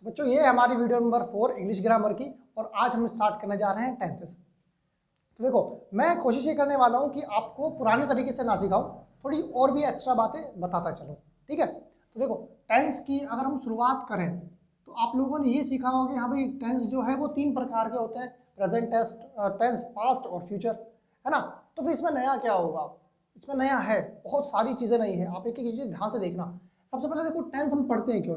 तो बच्चों ये है हमारी वीडियो नंबर 4 इंग्लिश ग्रामर की, और आज हम स्टार्ट करने जा रहे हैं टेंसेस। तो देखो, मैं कोशिश ये करने वाला हूँ कि आपको पुराने तरीके से ना सिखाऊं, थोड़ी और भी एक्स्ट्रा बातें बताता चलूँ, ठीक है। तो देखो, टेंस की अगर हम शुरुआत करें तो आप लोगों ने ये सीखा होगा कि हाँ भाई, टेंस जो है वो 3 प्रकार के होते हैं, प्रेजेंट टेंस, पास्ट और फ्यूचर, है ना। तो फिर इसमें नया क्या होगा? इसमें नया है, बहुत सारी चीज़ें नई हैं, आप एक एक चीज़ ध्यान से देखना। सबसे पहले देखो, टेंस हम पढ़ते हैं क्यों?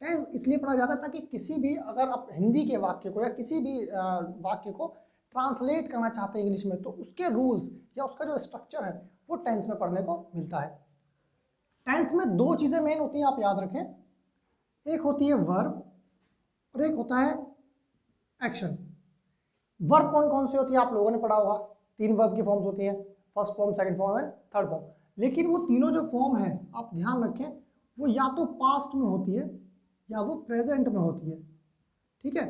टेंस इसलिए पढ़ा जाता है ताकि किसी भी, अगर आप हिंदी के वाक्य को या किसी भी वाक्य को ट्रांसलेट करना चाहते हैं इंग्लिश में, तो उसके रूल्स या उसका जो स्ट्रक्चर है वो टेंस में पढ़ने को मिलता है। टेंस में 2 चीज़ें मेन होती हैं, आप याद रखें। एक होती है वर्ब और एक होता है एक्शन। वर्ब कौन कौन सी होती है आप लोगों ने पढ़ा होगा, 3 वर्ब की फॉर्म्स होती हैं, first form, second form and third form. लेकिन वो तीनों जो फॉर्म है, आप ध्यान रखें, वो या तो पास्ट में होती है या वो प्रेजेंट में होती है, ठीक है।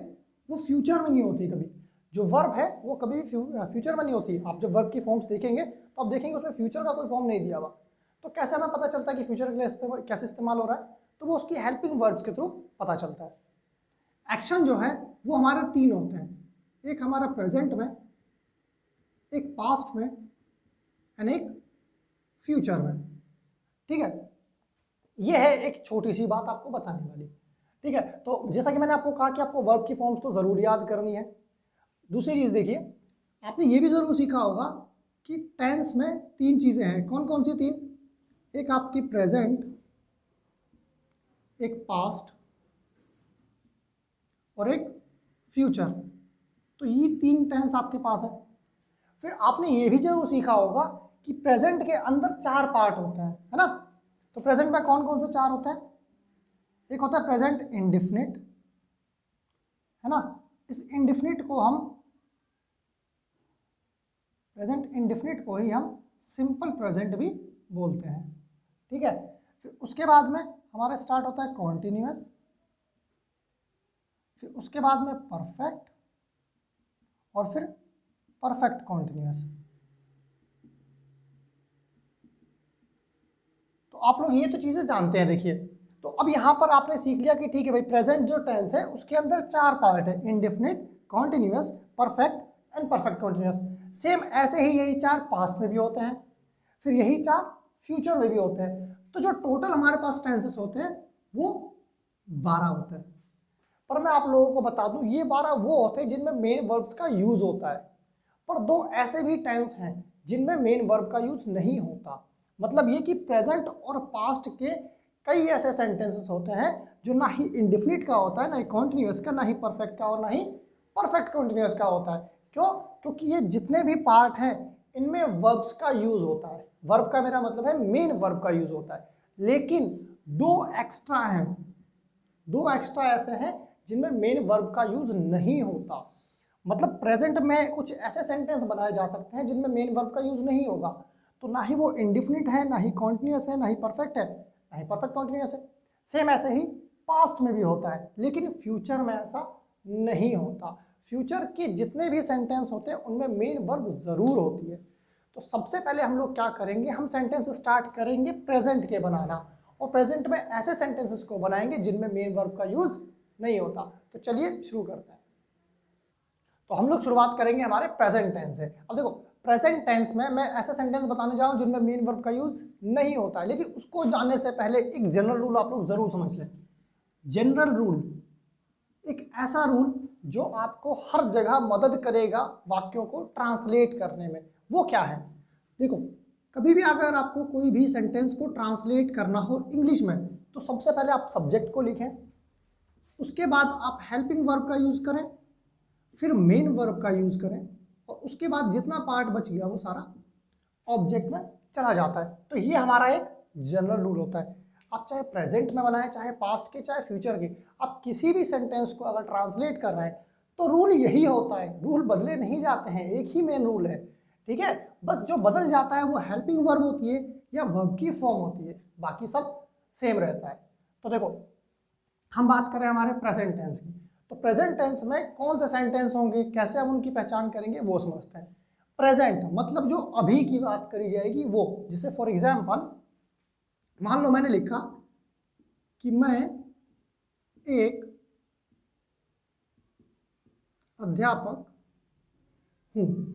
वो फ्यूचर में नहीं होती कभी। जो वर्ब है वो कभी भी फ्यूचर में नहीं होती। आप जब वर्ब की फॉर्म्स देखेंगे तो आप देखेंगे उसमें फ्यूचर का कोई फॉर्म नहीं दिया हुआ। तो कैसे हमें पता चलता है कि फ्यूचर के लिए कैसे इस्तेमाल हो रहा है? तो वो उसकी हेल्पिंग वर्ब्स के थ्रू पता चलता है। एक्शन जो है वो हमारे 3 होते हैं, एक हमारा प्रेजेंट में, एक पास्ट में एंड एक फ्यूचर में, ठीक है। ये है एक छोटी सी बात आपको बताने वाली, ठीक है। तो जैसा कि मैंने आपको कहा कि आपको वर्ब की फॉर्म्स तो ज़रूर याद करनी है। दूसरी चीज़ देखिए, आपने ये भी ज़रूर सीखा होगा कि टेंस में 3 चीज़ें हैं। कौन कौन सी 3? एक आपकी प्रेजेंट, एक पास्ट और एक फ्यूचर। तो ये 3 टेंस आपके पास है। फिर आपने ये भी जरूर सीखा होगा कि प्रेजेंट के अंदर 4 पार्ट होते हैं, है ना। तो प्रेजेंट में कौन कौन से 4 होते हैं? एक होता है प्रेजेंट इंडिफिनिट, है ना। इस इंडिफिनिट को हम, प्रेजेंट इंडिफिनिट को ही हम सिंपल प्रेजेंट भी बोलते हैं, ठीक है। फिर उसके बाद में हमारा स्टार्ट होता है कॉन्टिन्यूअस, फिर उसके बाद में परफेक्ट और फिर परफेक्ट कॉन्टिन्यूअस। तो आप लोग ये तो चीज़ें जानते हैं। देखिए, तो अब यहाँ पर आपने सीख लिया कि ठीक है भाई, प्रेजेंट जो टेंस है उसके अंदर 4 पार्ट है, indefinite, continuous, perfect and perfect continuous. Same ऐसे ही यही 4 पास्ट में भी होते हैं, फिर यही 4 फ्यूचर में भी होते हैं। तो जो टोटल हमारे पास टेंसेस होते हैं वो 12 होते हैं। पर मैं आप लोगों को बता दूं, ये 12 वो होते हैं जिनमें मेन वर्ब्स का यूज होता है। पर 2 ऐसे भी टेंस हैं जिनमें मेन वर्ब का यूज नहीं होता। मतलब ये कि प्रेजेंट और पास्ट के कई ऐसे सेंटेंसेस होते हैं जो ना ही इंडिफिनिट का होता है, ना ही कॉन्टिन्यूअस का, ना ही परफेक्ट का और ना ही परफेक्ट कॉन्टिन्यूअस का होता है। क्यों? क्योंकि ये जितने भी पार्ट हैं इनमें वर्ब्स का यूज होता है। वर्ब का मेरा मतलब है मेन वर्ब का यूज होता है। लेकिन 2 एक्स्ट्रा हैं, 2 एक्स्ट्रा ऐसे हैं जिनमें मेन वर्ब का यूज नहीं होता। मतलब प्रेजेंट में कुछ ऐसे सेंटेंस बनाए जा सकते हैं जिनमें मेन वर्ब का यूज नहीं होगा। तो ना ही वो इंडिफिनिट है, ना ही कॉन्टिन्यूअस है, ना ही परफेक्ट है, ना ही परफेक्ट कॉन्टिन्यूअस है। सेम ऐसे ही पास्ट में भी होता है, लेकिन फ्यूचर में ऐसा नहीं होता। फ्यूचर के जितने भी सेंटेंस होते हैं उनमें मेन वर्ब जरूर होती है। तो सबसे पहले हम लोग क्या करेंगे, हम सेंटेंस स्टार्ट करेंगे प्रेजेंट के बनाना, और प्रेजेंट में ऐसे सेंटेंसेस को बनाएंगे जिनमें मेन वर्ब का यूज नहीं होता। तो चलिए शुरू करते हैं। तो हम लोग शुरुआत करेंगे हमारे प्रेजेंट टेंस से। अब देखो, प्रेजेंट टेंस में मैं ऐसे सेंटेंस बताने जा रहा हूं जिनमें मेन वर्ब का यूज नहीं होता है, लेकिन उसको जानने से पहले एक जनरल रूल आप लोग जरूर समझ लें। जनरल रूल, एक ऐसा रूल जो आपको हर जगह मदद करेगा वाक्यों को ट्रांसलेट करने में। वो क्या है? देखो, कभी भी अगर आपको कोई भी सेंटेंस को ट्रांसलेट करना हो इंग्लिश में, तो सबसे पहले आप सब्जेक्ट को लिखें, उसके बाद आप हेल्पिंग वर्ब का यूज करें, फिर मेन वर्ब का यूज करें, और उसके बाद जितना पार्ट बच गया वो सारा ऑब्जेक्ट में चला जाता है। तो ये हमारा एक जनरल रूल होता है। आप चाहे प्रेजेंट में बनाएं, चाहे पास्ट के, चाहे फ्यूचर के, आप किसी भी सेंटेंस को अगर ट्रांसलेट कर रहे हैं तो रूल यही होता है। रूल बदले नहीं जाते हैं, एक ही मेन रूल है, ठीक है। बस जो बदल जाता है वो हेल्पिंग वर्ब होती है या वर्ब की फॉर्म होती है, बाकी सब सेम रहता है। तो देखो, हम बात करें हमारे प्रेजेंट टेंस की, तो प्रेजेंट टेंस में कौन से सेंटेंस होंगे, कैसे हम उनकी पहचान करेंगे, वो समझते हैं। प्रेजेंट मतलब जो अभी की बात करी जाएगी वो, जैसे फॉर एग्जांपल मान लो मैंने लिखा कि मैं एक अध्यापक हूँ।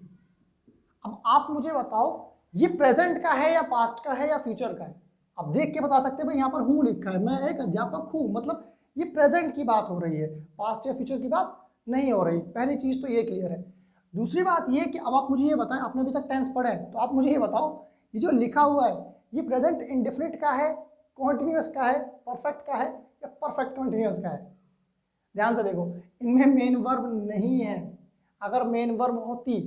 अब आप मुझे बताओ ये प्रेजेंट का है या पास्ट का है या फ्यूचर का है? आप देख के बता सकते हैं भाई यहाँ पर हूँ लिखा है, मैं एक अध्यापक हूँ, मतलब ये प्रेजेंट की बात हो रही है, पास्ट या फ्यूचर की बात नहीं हो रही। पहली चीज तो ये क्लियर है। दूसरी बात ये कि अब आप मुझे ये बताएं, आपने अभी तक टेंस पढ़ा है तो आप मुझे ये बताओ ये जो लिखा हुआ है ये प्रेजेंट इंडेफिनिट का है, कॉन्टिन्यूअस का है, परफेक्ट का है या परफेक्ट कॉन्टिन्यूअस का है? ध्यान से देखो, इनमें मेन वर्ब नहीं है। अगर मेन वर्ब होती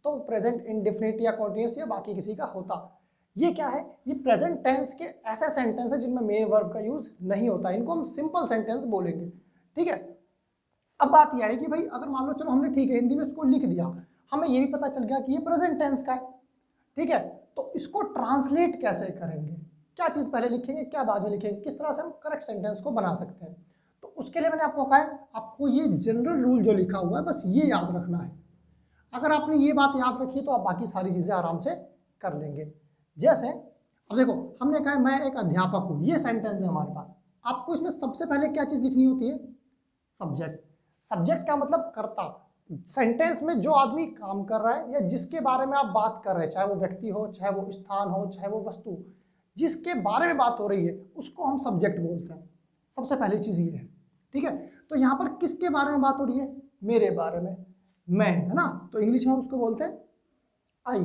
तो प्रेजेंट इंडेफिनिट या कॉन्टिन्यूअस या बाकी किसी का होता। ये क्या है? ये प्रेजेंट टेंस के ऐसे सेंटेंस है जिनमें मेन वर्ब का यूज नहीं होता, इनको हम सिंपल सेंटेंस बोलेंगे। ठीक है, अब बात यह है कि भाई अगर मान लो चलो हमने ठीक है हिंदी में इसको लिख दिया, हमें ये भी पता चल गया कि ये प्रेजेंट टेंस का है। ठीक है, तो इसको ट्रांसलेट कैसे करेंगे? क्या चीज पहले लिखेंगे, क्या बाद में लिखेंगे, किस तरह से हम करेक्ट सेंटेंस को बना सकते हैं? तो उसके लिए मैंने आपको कहा है आपको ये जनरल रूल जो लिखा हुआ है बस ये याद रखना है। अगर आपने ये बात याद रखी तो आप बाकी सारी चीजें आराम से कर लेंगे। जैसे अब देखो हमने कहा मैं एक अध्यापक हूं, ये सेंटेंस है हमारे पास। आपको इसमें सबसे पहले क्या चीज लिखनी होती है? सब्जेक्ट। सब्जेक्ट का मतलब कर्ता। सेंटेंस में जो आदमी काम कर रहा है या जिसके बारे में आप बात कर रहे हैं, चाहे वो व्यक्ति हो, चाहे वो स्थान हो, चाहे वो वस्तु, जिसके बारे में बात हो रही है उसको हम सब्जेक्ट बोलते हैं। सबसे पहली चीज ये है। ठीक है, तो यहाँ पर किसके बारे में बात हो रही है? मेरे बारे में, मैं, है ना, तो इंग्लिश में हम उसको बोलते हैं आई।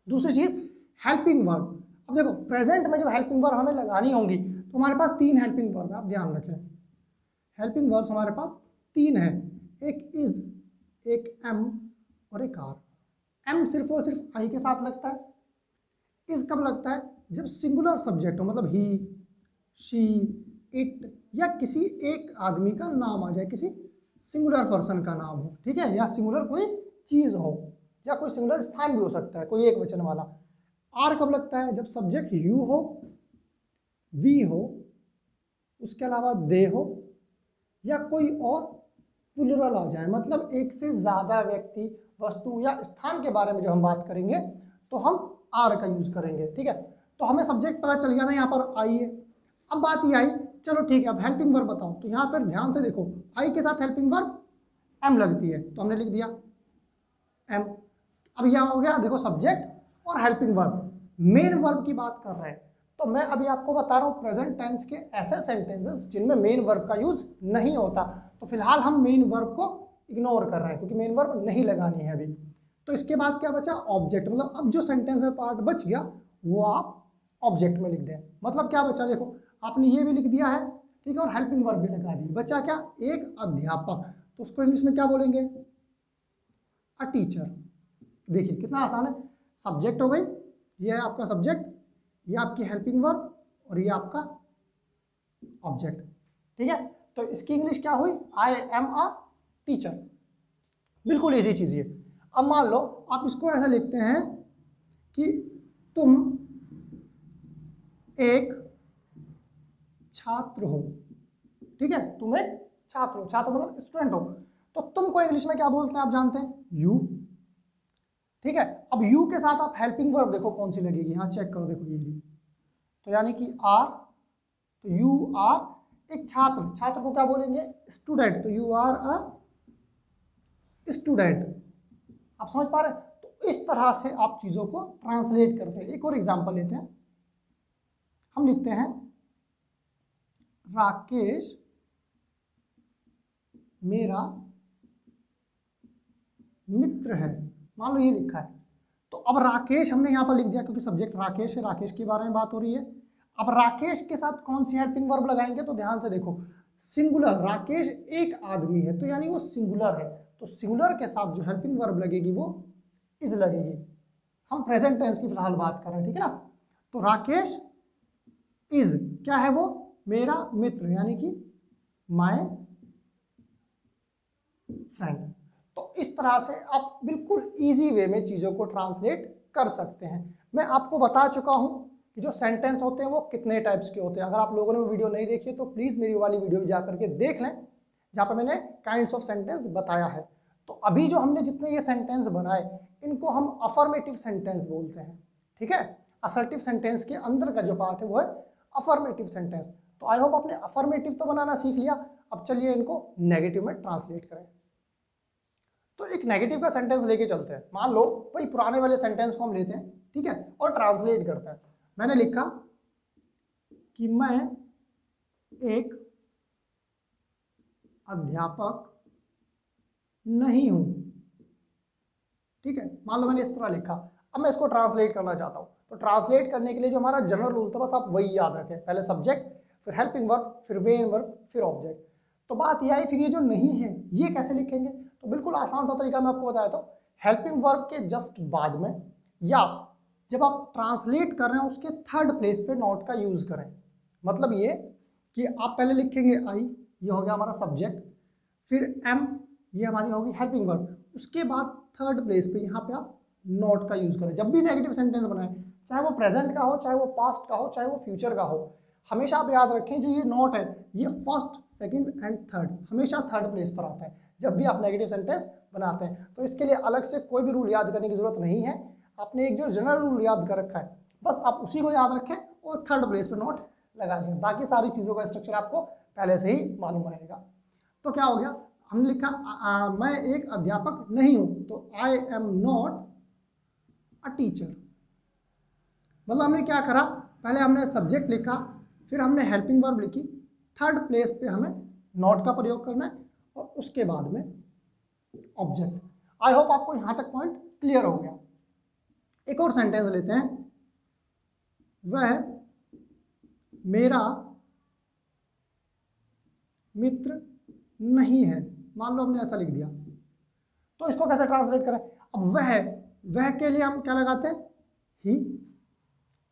दूसरी चीज हेल्पिंग वर्ब। अब देखो प्रेजेंट में जब हेल्पिंग वर्ब हमें लगानी होंगी तो हमारे पास 3 हेल्पिंग वर्ब है, आप ध्यान रखें। हेल्पिंग वर्ब्स हमारे पास 3 है, एक इज, एक एम और एक आर। एम सिर्फ और सिर्फ आई के साथ लगता है। इज कब लगता है? जब सिंगुलर सब्जेक्ट हो, मतलब ही, शी, इट या किसी एक आदमी का नाम आ जाए, किसी सिंगुलर पर्सन का नाम हो। ठीक है, या सिंगुलर कोई चीज हो या कोई सिंगुलर स्थान भी हो सकता है, कोई एक वचन वाला। आर कब लगता है? जब सब्जेक्ट यू हो, वी हो, उसके अलावा दे हो या कोई और प्लुरल आ जाए, मतलब एक से ज्यादा व्यक्ति, वस्तु या स्थान के बारे में जब हम बात करेंगे तो हम आर का यूज करेंगे। ठीक है, तो हमें सब्जेक्ट पता चल गया था, यहाँ पर आई है। अब बात ये आई, चलो ठीक है अब हेल्पिंग वर्ब बताओ, तो यहाँ पर ध्यान से देखो आई के साथ हेल्पिंग वर्ब एम लगती है तो हमने लिख दिया एम। अब यह हो गया देखो सब्जेक्ट और हेल्पिंग वर्ब। मेन वर्ब की बात कर रहे हैं तो मैं अभी आपको बता रहा हूँ प्रेजेंट टेंस के ऐसे सेंटेंसेस जिनमें मेन वर्ब का यूज नहीं होता। तो फिलहाल हम मेन वर्ब को इग्नोर कर रहे हैं क्योंकि मेन वर्ब नहीं लगानी है अभी। तो इसके बाद क्या बचा? ऑब्जेक्ट। मतलब अब जो सेंटेंस में पार्ट बच गया वो आप ऑब्जेक्ट में लिख दें। मतलब क्या बचा? देखो आपने ये भी लिख दिया है, ठीक है, और हेल्पिंग वर्ब भी लगा दी। बचा क्या? एक अध्यापक, तो उसको इंग्लिश में क्या बोलेंगे? A teacher. देखिए कितना आसान है। सब्जेक्ट हो गई, ये है आपका सब्जेक्ट, ये आपकी हेल्पिंग वर्ब और ये आपका ऑब्जेक्ट। ठीक है, तो इसकी इंग्लिश क्या हुई? I am a teacher. बिल्कुल इजी चीज ये। अब मान लो आप इसको ऐसा लिखते हैं कि तुम एक छात्र हो। ठीक है, तुम एक छात्र हो, छात्र मतलब स्टूडेंट हो, तो तुम को इंग्लिश में क्या बोलते हैं आप जानते हैं? यू। ठीक है, अब यू के साथ आप हेल्पिंग वर्ब देखो कौन सी लगेगी, यहाँ चेक करो, देखो ये तो यानी कि आर, तो यू आर एक छात्र, छात्र को क्या बोलेंगे? स्टूडेंट, तो यू आर अ स्टूडेंट। आप समझ पा रहे हैं? तो इस तरह से आप चीजों को ट्रांसलेट करते हैं। एक और एग्जांपल लेते हैं, हम लिखते हैं राकेश मेरा मित्र है, मान लो ये लिखा है। तो अब राकेश हमने यहाँ पर लिख दिया क्योंकि सब्जेक्ट राकेश है, राकेश के बारे में बात हो रही है। अब राकेश के साथ कौन सी हेल्पिंग वर्ब लगाएंगे? तो ध्यान से देखो, सिंगुलर, राकेश एक आदमी है तो यानी वो सिंगुलर है, तो सिंगुलर के साथ जो हेल्पिंग वर्ब लगेगी वो इज लगेगी। हम प्रेजेंट टेंस की फिलहाल बात कर रहे हैं, ठीक है ना। तो राकेश इज क्या है? वो मेरा मित्र, यानी कि माय फ्रेंड। तो इस तरह से आप बिल्कुल इजी वे में चीज़ों को ट्रांसलेट कर सकते हैं। मैं आपको बता चुका हूं कि जो सेंटेंस होते हैं वो कितने टाइप्स के होते हैं। अगर आप लोगों ने वीडियो नहीं देखी है तो प्लीज़ मेरी वाली वीडियो जा करके देख लें, जहाँ पर मैंने काइंड्स ऑफ सेंटेंस बताया है। तो अभी जो हमने जितने ये सेंटेंस बनाए इनको हम अफर्मेटिव सेंटेंस बोलते हैं। ठीक है, असर्टिव सेंटेंस के अंदर का जो पार्ट है वो है अफर्मेटिव सेंटेंस। तो आई होप आपने अफर्मेटिव तो बनाना सीख लिया, अब चलिए इनको नेगेटिव में ट्रांसलेट करें। तो एक नेगेटिव का सेंटेंस लेके चलते हैं। मान लो वही पुराने वाले सेंटेंस को हम लेते हैं, ठीक है, और ट्रांसलेट करते हैं। मैंने लिखा कि मैं एक अध्यापक नहीं हूं, ठीक है, मान लो मैंने इस तरह लिखा। अब मैं इसको ट्रांसलेट करना चाहता हूं, तो ट्रांसलेट करने के लिए जो हमारा जनरल रूल था बस आप वही याद रखें, पहले सब्जेक्ट, फिर हेल्पिंग वर्ब, फिर मेन वर्ब, फिर ऑब्जेक्ट। तो बात यह आई, फिर ये जो नहीं है ये कैसे लिखेंगे? तो बिल्कुल आसान सा तरीका मैं आपको बताया था, हेल्पिंग वर्ब के जस्ट बाद में या जब आप ट्रांसलेट कर रहे हैं उसके थर्ड प्लेस पे नॉट का यूज करें। मतलब ये कि आप पहले लिखेंगे आई, ये हो गया हमारा सब्जेक्ट, फिर एम, ये हमारी होगी हेल्पिंग वर्ब, उसके बाद थर्ड प्लेस पे यहाँ पे आप नॉट का यूज करें। जब भी नेगेटिव सेंटेंस बनाए, चाहे वो प्रेजेंट का हो, चाहे वो पास्ट का हो, चाहे वो फ्यूचर का हो, हमेशा आप याद रखें जो ये नॉट है ये फर्स्ट, सेकंड एंड थर्ड, हमेशा थर्ड प्लेस पर आता है जब भी आप नेगेटिव सेंटेंस बनाते हैं। तो इसके लिए अलग से कोई भी रूल याद करने की जरूरत नहीं है, आपने एक जो जनरल रूल याद कर रखा है बस आप उसी को याद रखें और थर्ड प्लेस पर नॉट लगा दें। बाकी सारी चीज़ों का स्ट्रक्चर आपको पहले से ही मालूम रहेगा। तो क्या हो गया, हमने लिखा मैं एक अध्यापक नहीं हूं, तो I am not a teacher. मतलब हमने क्या करा, पहले हमने सब्जेक्ट लिखा, फिर हमने हेल्पिंग वर्ब लिखी, थर्ड प्लेस पे हमें नॉट का प्रयोग करना है और उसके बाद में ऑब्जेक्ट। आई होप आपको यहां तक पॉइंट क्लियर हो गया। एक और सेंटेंस लेते हैं, वह मेरा मित्र नहीं है। मान लो हमने ऐसा लिख दिया, तो इसको कैसे ट्रांसलेट करें? अब वह के लिए हम क्या लगाते हैं? ही,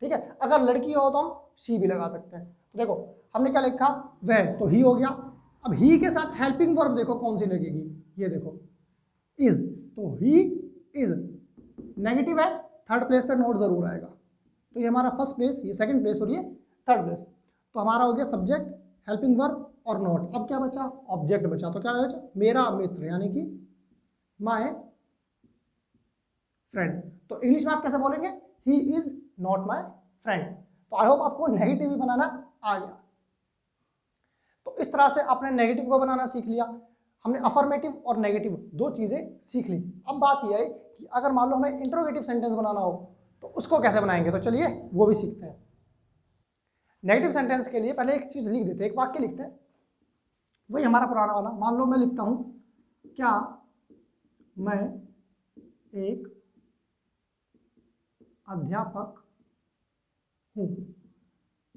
ठीक है। अगर लड़की हो तो हम शी भी लगा सकते हैं। तो देखो हमने क्या लिखा, वह, तो ही हो गया। अब ही के साथ हेल्पिंग वर्ब देखो कौन सी लगेगी, ये देखो इज, तो ही इज नेगेटिव है, थर्ड प्लेस पे नोट जरूर आएगा। तो ये हमारा फर्स्ट प्लेस, ये सेकंड प्लेस और ये थर्ड प्लेस। तो हमारा हो गया सब्जेक्ट, हेल्पिंग वर्ब और नोट। अब क्या बचा? ऑब्जेक्ट बचा। तो क्या बचा? मेरा मित्र, यानी कि माय फ्रेंड। तो इंग्लिश में आप कैसे बोलेंगे? He is not my friend. तो आई होप आपको नेगेटिव भी बनाना आ गया। तो इस तरह से आपने नेगेटिव को बनाना सीख लिया। हमने अफर्मेटिव और नेगेटिव दो चीजें सीख ली। अब बात यह है कि अगर मान लो हमें इंट्रोगेटिव सेंटेंस बनाना हो तो उसको कैसे बनाएंगे, तो चलिए वो भी सीखते हैं। नेगेटिव सेंटेंस के लिए पहले एक चीज लिख देते हैं, एक वाक्य लिखते हैं, वही हमारा पुराना वाला। मान लो मैं लिखता हूं, क्या मैं एक अध्यापक हूं।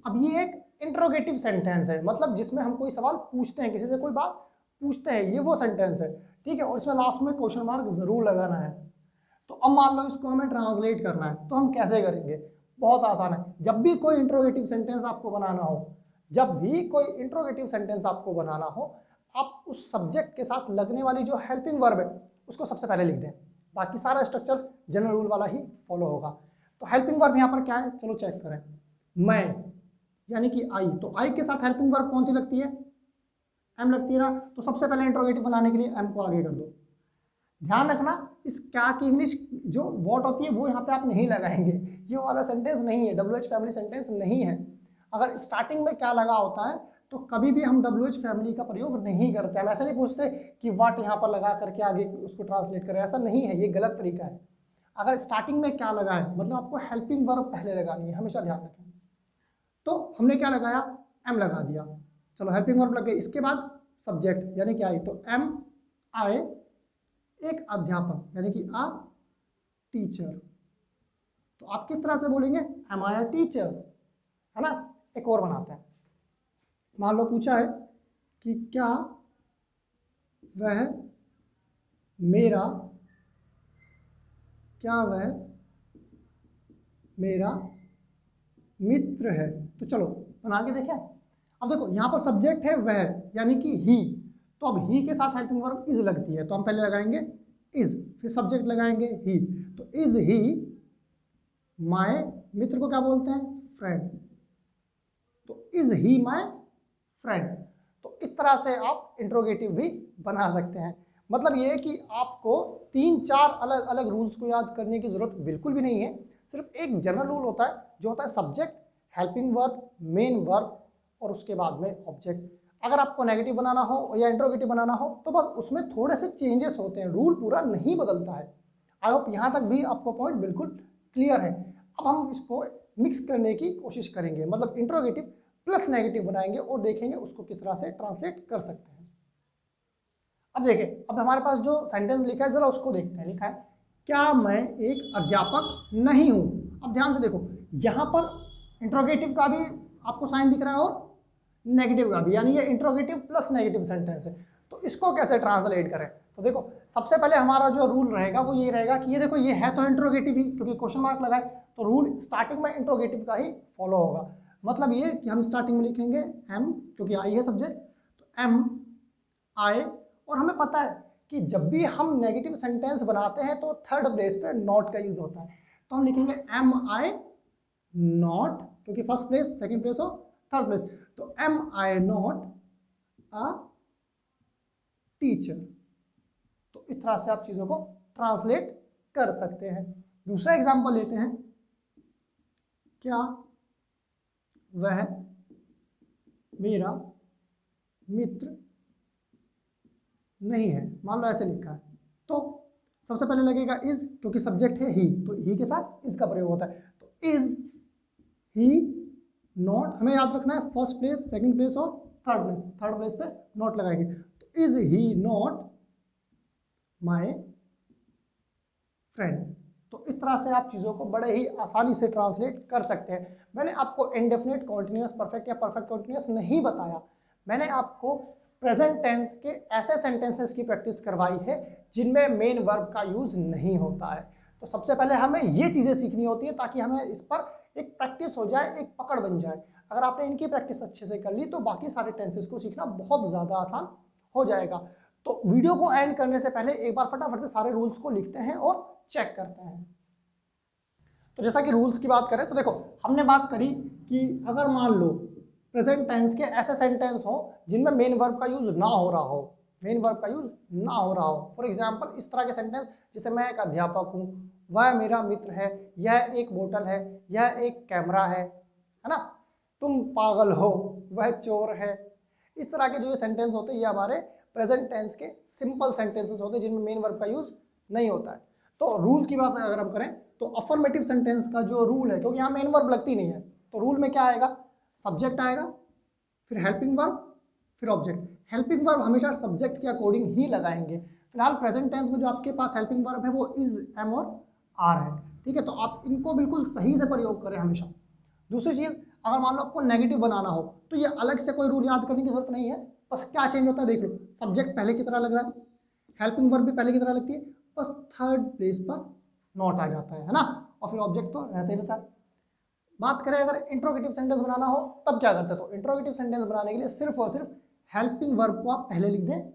अब ये एक इंट्रोगेटिव सेंटेंस है, मतलब जिसमें हम कोई सवाल पूछते हैं, किसी से कोई बात पूछते हैं, ये वो सेंटेंस है, ठीक है। और इसमें लास्ट में क्वेश्चन मार्क जरूर लगाना है। तो अब मान लो इसको हमें ट्रांसलेट करना है, तो हम कैसे करेंगे? बहुत आसान है। जब भी कोई इंट्रोगेटिव सेंटेंस आपको बनाना हो, जब भी कोई इंट्रोगेटिव सेंटेंस आपको बनाना हो, आप उस सब्जेक्ट के साथ लगने वाली जो हेल्पिंग वर्ब है उसको सबसे पहले लिख दें। बाकी सारा स्ट्रक्चर जनरल रूल वाला ही फॉलो होगा। तो हेल्पिंग वर्ब यहाँ पर क्या है, चलो चेक करें। मैं, यानी कि आई, तो आई के साथ हेल्पिंग वर्ब कौन सी लगती है? एम लगती है ना। तो सबसे पहले इंट्रोगेटिव बनाने के लिए एम को आगे कर दो। ध्यान रखना, इस क्या की इंग्लिश जो वॉट होती है वो यहाँ पे आप नहीं लगाएंगे, ये वाला सेंटेंस नहीं है, WH फैमिली सेंटेंस नहीं है। अगर स्टार्टिंग में क्या लगा होता है तो कभी भी हम WH फैमिली का प्रयोग नहीं करते। हम ऐसे नहीं पूछते कि वाट यहाँ पर लगा करके आगे उसको ट्रांसलेट करें, ऐसा नहीं है, ये गलत तरीका है। अगर स्टार्टिंग में क्या लगा है, मतलब आपको हेल्पिंग वर्ब पहले लगानी है, हमेशा ध्यान रखें। तो हमने क्या लगाया, एम लगा दिया, चलो हेल्पिंग वर्ब लग गई। इसके बाद सब्जेक्ट यानी कि आई, तो एम आई एक अध्यापक, यानी कि अ टीचर। तो आप किस तरह से बोलेंगे, एम आई अ टीचर, है ना। एक और बनाते हैं, मान लो पूछा है कि क्या वह मेरा मित्र है। तो चलो बना के देखें। अब देखो यहाँ पर सब्जेक्ट है वह, यानी कि ही, तो अब ही के साथ हेल्पिंग वर्ब इज लगती है, तो हम पहले लगाएंगे इज, फिर सब्जेक्ट लगाएंगे ही। तो इज ही माय, मित्र को क्या बोलते हैं, फ्रेंड, तो इज ही माय फ्रेंड। तो इस तरह से आप इंट्रोगेटिव भी बना सकते हैं। मतलब ये है कि आपको 3-4 अलग अलग रूल्स को याद करने की जरूरत बिल्कुल भी नहीं है। सिर्फ एक जनरल रूल होता है जो होता है subject, helping verb, main verb और उसके बाद में ऑब्जेक्ट। अगर आपको नेगेटिव बनाना हो या इंट्रोगेटिव बनाना हो तो बस उसमें थोड़े से चेंजेस होते हैं, रूल पूरा नहीं बदलता है। आई होप यहाँ तक भी आपको पॉइंट बिल्कुल क्लियर है। अब हम इसको मिक्स करने की कोशिश करेंगे, मतलब इंट्रोगेटिव प्लस नेगेटिव बनाएंगे और देखेंगे उसको किस तरह से ट्रांसलेट कर सकते हैं। अब देखिए, अब हमारे पास जो सेंटेंस लिखा है जरा उसको देखते हैं। लिखा है क्या मैं एक अध्यापक नहीं हूं। अब ध्यान से देखो, यहां पर इंट्रोगेटिव का भी आपको साइन दिख रहा है और नेगेटिव का भी, यानी ये इंट्रोगेटिव प्लस नेगेटिव सेंटेंस है। तो इसको कैसे ट्रांसलेट करें? तो देखो, सबसे पहले हमारा जो रूल रहेगा वो ये रहेगा कि ये देखो, ये है तो इंट्रोगेटिव ही, क्योंकि क्वेश्चन मार्क लगाए तो रूल स्टार्टिंग में इंट्रोगेटिव का ही फॉलो होगा। मतलब ये कि हम स्टार्टिंग में लिखेंगे एम, क्योंकि आई है सब्जेक्ट, तो एम आई। और हमें पता है कि जब भी हम नेगेटिव सेंटेंस बनाते हैं तो थर्ड प्लेस पे नॉट का यूज होता है, तो हम लिखेंगे एम आई नॉट, क्योंकि फर्स्ट प्लेस, सेकंड प्लेस और थर्ड प्लेस, तो am I not a teacher. तो इस तरह से आप चीजों को ट्रांसलेट कर सकते हैं। दूसरा एग्जांपल लेते हैं, क्या वह मेरा मित्र नहीं है, मान लो ऐसे लिखा है। तो सबसे पहले लगेगा इज, क्योंकि सब्जेक्ट है ही, तो ही के साथ इज का प्रयोग होता है। तो इज ही नॉट, हमें याद रखना है फर्स्ट प्लेस, सेकंड प्लेस और थर्ड प्लेस। थर्ड प्लेस पे नॉट लगाएंगे, तो is he not my friend. तो इस तरह से आप चीज़ों को बड़े ही आसानी से ट्रांसलेट कर सकते हैं। मैंने आपको इंडेफिनिट कॉन्टिन्यूअस परफेक्ट या परफेक्ट कॉन्टिन्यूअस नहीं बताया, मैंने आपको प्रेजेंट टेंस के ऐसे सेंटेंसेस की प्रैक्टिस करवाई है जिनमें मेन वर्ब का यूज नहीं होता है। तो सबसे पहले हमें ये चीज़ें सीखनी होती है ताकि हमें इस पर एक प्रैक्टिस हो जाए, एक पकड़ बन जाए। अगर आपने इनकी प्रैक्टिस अच्छे से कर ली तो बाकी सारे टेंसेस को सीखना बहुत ज़्यादा आसान हो जाएगा। तो वीडियो को एंड करने से पहले एक बार फटाफट से सारे रूल्स को लिखते हैं और चेक करते हैं। तो जैसा कि रूल्स की बात करें तो देखो, हमने बात करी कि अगर मान लो प्रेजेंट टेंस के ऐसे सेंटेंस हो जिनमें मेन वर्ब का यूज ना हो रहा हो, मेन वर्ब का यूज ना हो रहा हो। फॉर एग्जांपल इस तरह के सेंटेंस, जैसे मैं एक अध्यापक हूँ, वह मेरा मित्र है, यह एक बोतल है, यह एक कैमरा है ना, तुम पागल हो, वह चोर है। इस तरह के जो ये सेंटेंस होते हैं ये हमारे प्रेजेंट टेंस के सिंपल सेंटेंसेस होते हैं जिनमें मेन वर्ब का यूज नहीं होता है। तो रूल की बात अगर हम करें तो अफर्मेटिव सेंटेंस का जो रूल है, क्योंकि यहाँ मेन वर्ब लगती नहीं है, तो रूल में क्या आएगा, सब्जेक्ट आएगा, फिर हेल्पिंग वर्ब, फिर ऑब्जेक्ट। हेल्पिंग वर्ब हमेशा सब्जेक्ट के अकॉर्डिंग ही लगाएंगे। फिलहाल प्रेजेंट टेंस में जो आपके पास हेल्पिंग वर्ब है वो इज, एम और आर है, ठीक है। तो आप इनको बिल्कुल सही से प्रयोग करें हमेशा। दूसरी चीज, अगर मान लो आपको नेगेटिव बनाना हो तो ये अलग से कोई रूल याद करने की जरूरत नहीं है, बस क्या चेंज होता है देख लो, सब्जेक्ट पहले की तरह लग रहा है, हेल्पिंग वर्ब भी पहले की तरह लगती है, बस थर्ड प्लेस पर नॉट आ जाता है ना, और फिर ऑब्जेक्ट तो रहता ही रहता है। बात करें अगर इंट्रोगेटिव सेंटेंस बनाना हो तब क्या करते हैं, तो इंट्रोगेटिव सेंटेंस बनाने के लिए सिर्फ और सिर्फ हेल्पिंग वर्ब को आप पहले लिख दें,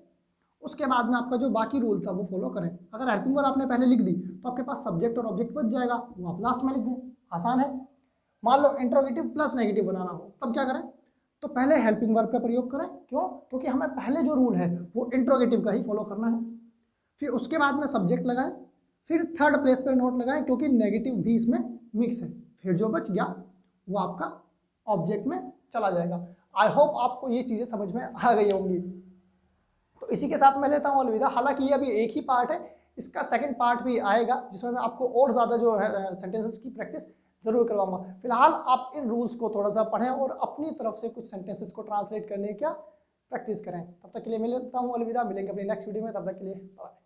उसके बाद में आपका जो बाकी रूल था वो फॉलो करें। अगर हेल्पिंग वर्ब आपने पहले लिख दी तो आपके पास सब्जेक्ट और ऑब्जेक्ट बच जाएगा, वो आप लास्ट में लिख दें, आसान है। मान लो इंट्रोगेटिव प्लस नेगेटिव बनाना हो तब क्या करें, तो पहले हेल्पिंग वर्ब का प्रयोग करें। क्यों? क्योंकि हमें पहले जो रूल है वो इंट्रोगेटिव का ही फॉलो करना है। फिर उसके बाद में सब्जेक्ट लगाएं, फिर थर्ड प्लेस पे नोट लगाएं, क्योंकि नेगेटिव भी इसमें मिक्स है। फिर जो बच गया वो आपका ऑब्जेक्ट में चला जाएगा। आई होप आपको ये चीज़ें समझ में आ गई होंगी। तो इसी के साथ मैं लेता हूँ अलविदा। हालांकि ये अभी एक ही पार्ट है, इसका सेकंड पार्ट भी आएगा जिसमें मैं आपको और ज़्यादा जो है सेंटेंसेस की प्रैक्टिस जरूर करवाऊंगा। फिलहाल आप इन रूल्स को थोड़ा सा पढ़ें और अपनी तरफ से कुछ सेंटेंसेस को ट्रांसलेट करने का प्रैक्टिस करें। तब तक के लिए मैं लेता हूँ अलविदा, मिलेंगे अपनी नेक्स्ट वीडियो में, तब तक के लिए बाय।